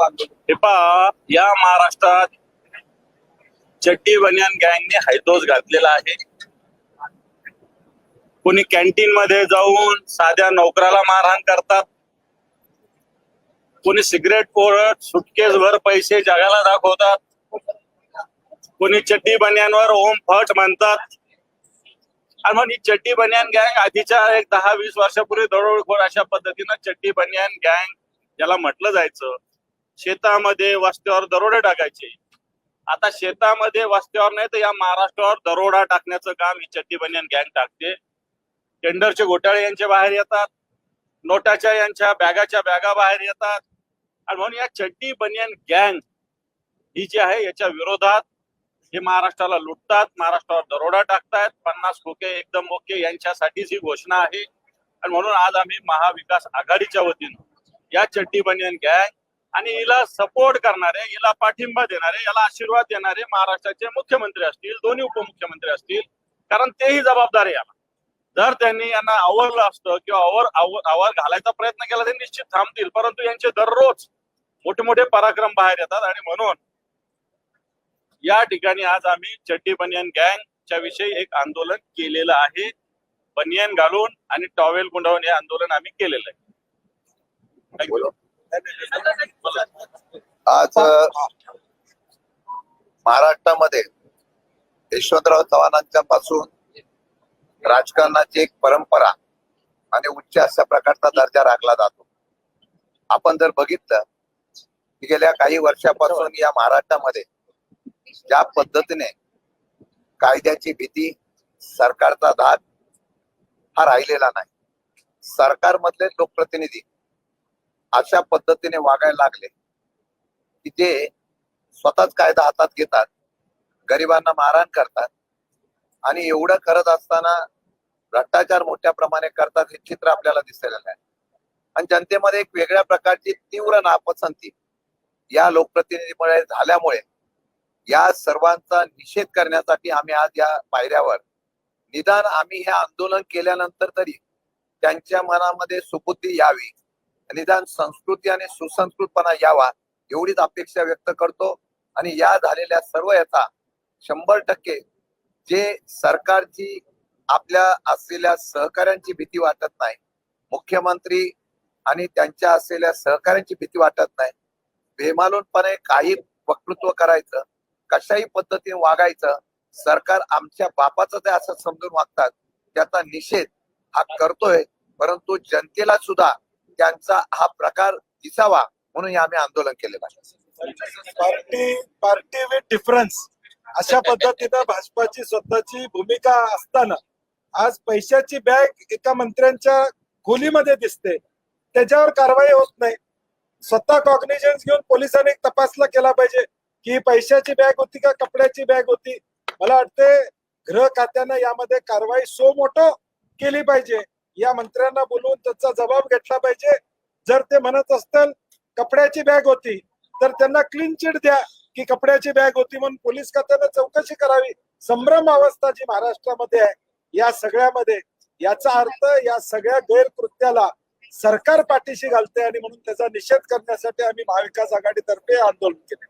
हे पहा, या महाराष्ट्रात चड्डी बनियान गँगने हैदोस घातलेला आहे. कोणी कॅन्टीन मध्ये जाऊन साध्या नोकराला मारहाण करतात, कोणी सिगरेट पोरत सुटकेसभर पैसे जगाला दाखवतात, कोणी चड्डी बनियानवर ओम फट म्हणतात. आणि मग ही चड्डी बनियान गँग आधीच्या एक 10-20 वर्षापूर्वी दरोडेखोर अशा पद्धतीनं चड्डी बनियान गँग ज्याला म्हटलं जायचं, शेतामध्ये वस्त्यावर दरोडे टाकायचे. आता शेतामध्ये वस्त्यावर नाही तर या महाराष्ट्रावर दरोडा टाकण्याचं काम ही चड्डी बनियान गँग टाकते. टेंडरचे घोटाळे यांच्या बाहेर येतात, नोटाच्या यांच्या बॅगाच्या बॅगा बाहेर येतात. आणि म्हणून या चड्डी बनियान गँग ही जी आहे याच्या विरोधात हे महाराष्ट्राला लुटतात, महाराष्ट्रावर दरोडा टाकतायत. 50 खोके एकदम ओके यांच्यासाठीच ही घोषणा आहे. आणि म्हणून आज आम्ही महाविकास आघाडीच्या वतीनं या चड्डी बनियान गँग आणि हिला सपोर्ट करणारे, हिला पाठिंबा देणारे, याला आशीर्वाद देणारे महाराष्ट्राचे मुख्यमंत्री असतील, दोन्ही उपमुख्यमंत्री असतील, कारण तेही जबाबदार आहे याला. जर त्यांनी यांना आवरलं असतं किंवा आवर घालायचा प्रयत्न केला तर निश्चित थांबतील, परंतु यांचे दररोज मोठे मोठे पराक्रम बाहेर येतात. आणि म्हणून या ठिकाणी आज आम्ही चड्डी बनियान गँगच्या विषयी एक आंदोलन केलेलं आहे. बनियान घालून आणि टॉवेल गुंडाळून हे आंदोलन आम्ही केलेलं आहे. थँक्यू. आज महाराष्ट्रामध्ये यशवंतराव चव्हाणांच्या पासून राजकारणाची एक परंपरा आणि उच्च अशा प्रकारचा दर्जा राखला जातो. आपण जर बघितलं की गेल्या काही वर्षापासून या महाराष्ट्रामध्ये ज्या पद्धतीने कायद्याची भीती, सरकारचा धाक हा राहिलेला नाही. सरकारमधले लोकप्रतिनिधी अशा पद्धतीने वागायला लागले की जे स्वतःच कायदा हातात घेतात, गरिबांना मारहाण करतात. आणि एवढं करत असताना भ्रष्टाचार मोठ्या प्रमाणे करतात हे चित्र आपल्याला दिसलेलं आहे. आणि जनतेमध्ये एक वेगळ्या प्रकारची तीव्र नापसंती या लोकप्रतिनिधीमुळे झाल्यामुळे या सर्वांचा निषेध करण्यासाठी आम्ही आज या पायऱ्यावर, निदान आम्ही हे आंदोलन केल्यानंतर तरी त्यांच्या मनामध्ये सुबुद्धी यावी, निदान संस्कृती आणि सुसंस्कृतपणा यावा एवढीच अपेक्षा व्यक्त करतो. आणि या झालेल्या सर्व याचा 100% जे सरकारची आपल्या असलेल्या सहकाऱ्यांची भीती वाटत नाही, मुख्यमंत्री आणि त्यांच्या असलेल्या सहकाऱ्यांची भीती वाटत नाही, बेमालूनपणे काही वक्तृत्व करायचं, कशाही पद्धतीने वागायचं, सरकार आमच्या बापाचं ते असं समजून वागतात, त्याचा निषेध हा करतोय. परंतु जनतेला सुद्धा त्यांचा हा प्रकार दिसावा म्हणून आम्ही आंदोलन केलेलं आहे. पार्टी विथ डिफरन्स अशा पद्धतीनं भाजपाची स्वतःची भूमिका असताना आज पैशाची बॅग एका मंत्र्यांच्या खोलीमध्ये दिसते, त्याच्यावर कारवाई होत नाही. स्वतः कॉग्निजन्स घेऊन पोलिसांनी तपासला केला पाहिजे की पैशाची बॅग होती का कपड्याची बॅग होती. मला वाटते गृह खात्यानं यामध्ये कारवाई सो मोठो केली पाहिजे. या मंत्र्यांना बोलवून त्याचा जबाब घेतला पाहिजे. जर ते म्हणत असतील कपड्याची बॅग होती तर त्यांना क्लीन चिट द्या की कपड्याची बॅग होती म्हणून पोलीस खात्यानं चौकशी करावी. संभ्रम अवस्था जी महाराष्ट्रामध्ये आहे या सगळ्यामध्ये, याचा अर्थ या सगळ्या गैरकृत्याला सरकार पाठीशी घालते आणि म्हणून त्याचा निषेध करण्यासाठी आम्ही महाविकास आघाडीतर्फे आंदोलन केले.